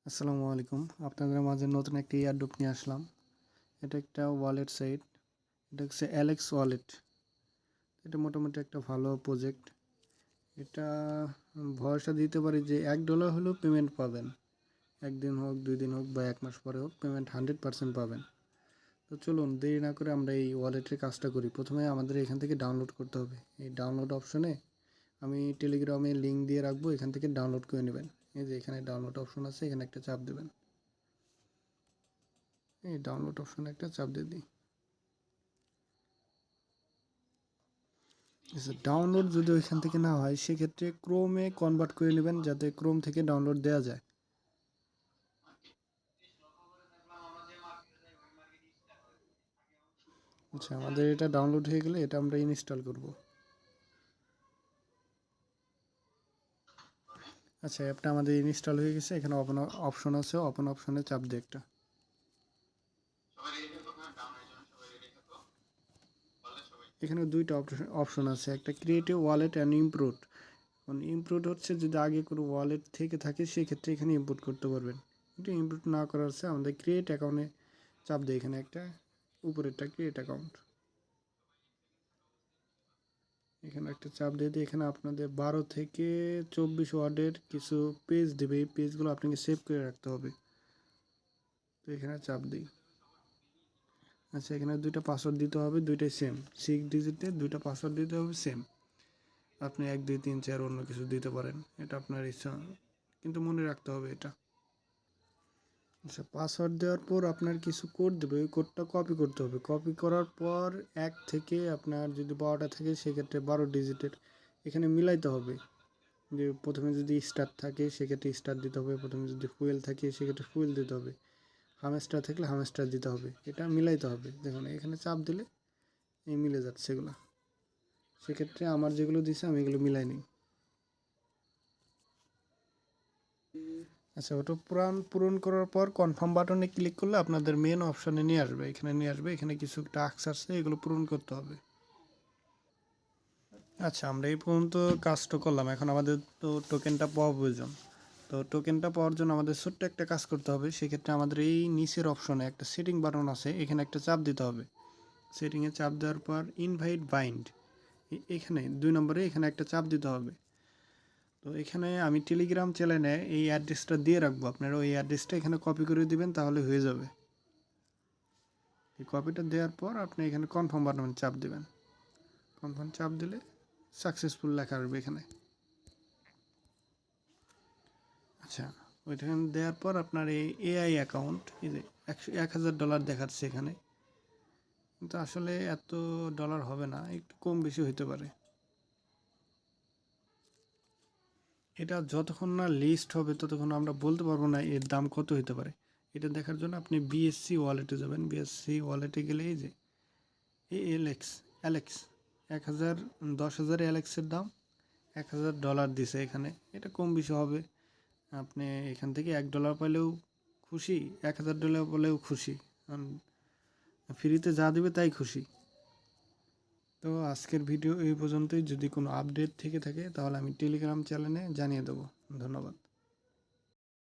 আসসালামু আলাইকুম। আপনাদের মাঝে নতুন একটি এয়ারড্রপ নিয়ে আসলাম। এটা একটা ওয়ালেট সাইট। এটা হচ্ছে অ্যালেক্স ওয়ালেট। এটা মোটামুটি একটা ভালো প্রজেক্ট। এটা ভরসা দিতে পারি যে $1 হলেও পেমেন্ট পাবেন। একদিন হোক, 2 দিন হোক বা 1 মাস পরে হোক পেমেন্ট 100% পাবেন। তো চলুন দেরি না করে আমরা এই ওয়ালেটের কাজটা করি। প্রথমে আমাদের এখান থেকে ডাউনলোড করতে হবে। এই ডাউনলোড অপশনে আমি টেলিগ্রামে লিঙ্ক দিয়ে রাখবো, এখান থেকে ডাউনলোড করে নেবেন। এই যে এখানে ডাউনলোড অপশন আছে, এখানে একটা চাপ দেবেন। এই ডাউনলোড অপশনে একটা চাপ দিয়ে দিই। ডাউনলোড যদি ওইখান থেকে না হয় সেক্ষেত্রে ক্রোমে কনভার্ট করে নেবেন, যাতে ক্রোম থেকে ডাউনলোড দেওয়া যায়। আচ্ছা, আমাদের এটা ডাউনলোড হয়ে গেলে এটা আমরা ইনস্টল করব। আচ্ছা, অ্যাপটা আমাদের ইনস্টল হয়ে গেছে। এখানে ওপেন অপশন আছে, ওপেন অপশনে চাপ দিয়ে একটা। এখানে দুইটা অপশন আছে, একটা creative wallet and improve. Improve হচ্ছে যদি আগে কোনো ওয়ালেট থেকে থাকে সেক্ষেত্রে এখানে ইম্পোর্ট করতে পারবেন। কিন্তু ইমপ্রুভ না করার আছে আমাদের ক্রিয়েট অ্যাকাউন্টে চাপ দিয়ে এখানে একটা উপরেরটা ক্রিয়েট অ্যাকাউন্ট, এখানে একটা চাপ দিয়ে দিয়ে এখানে আপনাদের 12 থেকে 24 ওয়ার্ডের কিছু পেজ দেবে। এই পেজগুলো আপনাকে সেভ করে রাখতে হবে। তো এখানে চাপ দিই। আচ্ছা, এখানে দুইটা পাসওয়ার্ড দিতে হবে, দুইটাই সেম 6 ডিজিটের দুইটা পাসওয়ার্ড দিতে হবে সেম। আপনি 1 2 3 4 অন্য কিছু দিতে পারেন, এটা আপনার ইচ্ছা, কিন্তু মনে রাখতে হবে এটা। আচ্ছা, পাসওয়ার্ড দেওয়ার পর আপনার কিছু কোড দেবে, ওই কোডটা কপি করতে হবে। কপি করার পর 1 থেকে আপনার যদি 12টা থাকে সেক্ষেত্রে 12 ডিজিটের এখানে মিলাইতে হবে। যে প্রথমে যদি স্টার থাকে সেক্ষেত্রে স্টার দিতে হবে, প্রথমে যদি ফুয়েল থাকে সেক্ষেত্রে ফুয়েল দিতে হবে, হামস্টার থাকলে হামস্টার দিতে হবে, এটা মিলাইতে হবে। দেখুন এখানে চাপ দিলে এই মিলে যাচ্ছে এগুলো। সেক্ষেত্রে আমার যেগুলো দিছে আমি এগুলো মিলাই নিই। আচ্ছা, ওটা পূরণ করার পর কনফার্ম বাটনে ক্লিক করলে আপনাদের মেন অপশানে নিয়ে আসবে। এখানে নিয়ে আসবে, এখানে কিছু টাস্ক আছে, এগুলো পূরণ করতে হবে। আচ্ছা, আমরা এই পর্যন্ত কাজটা করলাম, এখন আমাদের তো টোকেনটা পাওয়া প্রয়োজন। তো টোকেনটা পাওয়ার জন্য আমাদের ছোট্ট একটা কাজ করতে হবে। সেক্ষেত্রে আমাদের এই নিচের অপশনে একটা সেটিং বাটন আছে, এখানে একটা চাপ দিতে হবে। সেটিংয়ে চাপ দেওয়ার পর ইনভাইট বাইন্ড, এখানে 2 নম্বরে এখানে একটা চাপ দিতে হবে। তো এখানে আমি টেলিগ্রাম চ্যানেলে এই অ্যাড্রেসটা দিয়ে রাখবো, আপনারা ওই অ্যাড্রেসটা এখানে কপি করে দিবেন, তাহলে হয়ে যাবে। এই কপিটা দেওয়ার পর আপনি এখানে কনফার্ম বাটনে চাপ দেবেন। কনফার্ম চাপ দিলে সাকসেসফুল লেখা আসবে এখানে। আচ্ছা, ওইখানে দেওয়ার পর আপনার এই এআই অ্যাকাউন্ট, এই যে $1000 দেখাচ্ছে এখানে, কিন্তু আসলে এত ডলার হবে না, একটু কম বেশি হইতে পারে। এটা যতক্ষণ না লিস্ট হবে ততক্ষণ আমরা বলতে পারবো না এর দাম কত হতে পারে। এটা দেখার জন্য আপনি বিএসসি ওয়ালেটে যাবেন। বিএসসি ওয়ালেটে গেলে এই যে অ্যালেক্স 10,000 অ্যালেক্সের দাম $1000 দিছে এখানে। এটা কম বেশি হবে। আপনি এখান থেকে $1 পাইলেও খুশি, $1000 পেলেও খুশি, কারণ ফ্রিতে যা দেবে তাই খুশি। তো আজকের ভিডিও এই পর্যন্তই। যদি কোনো আপডেট থেকে থাকে তাহলে আমি টেলিগ্রাম চ্যানেলে জানিয়ে দেবো। ধন্যবাদ।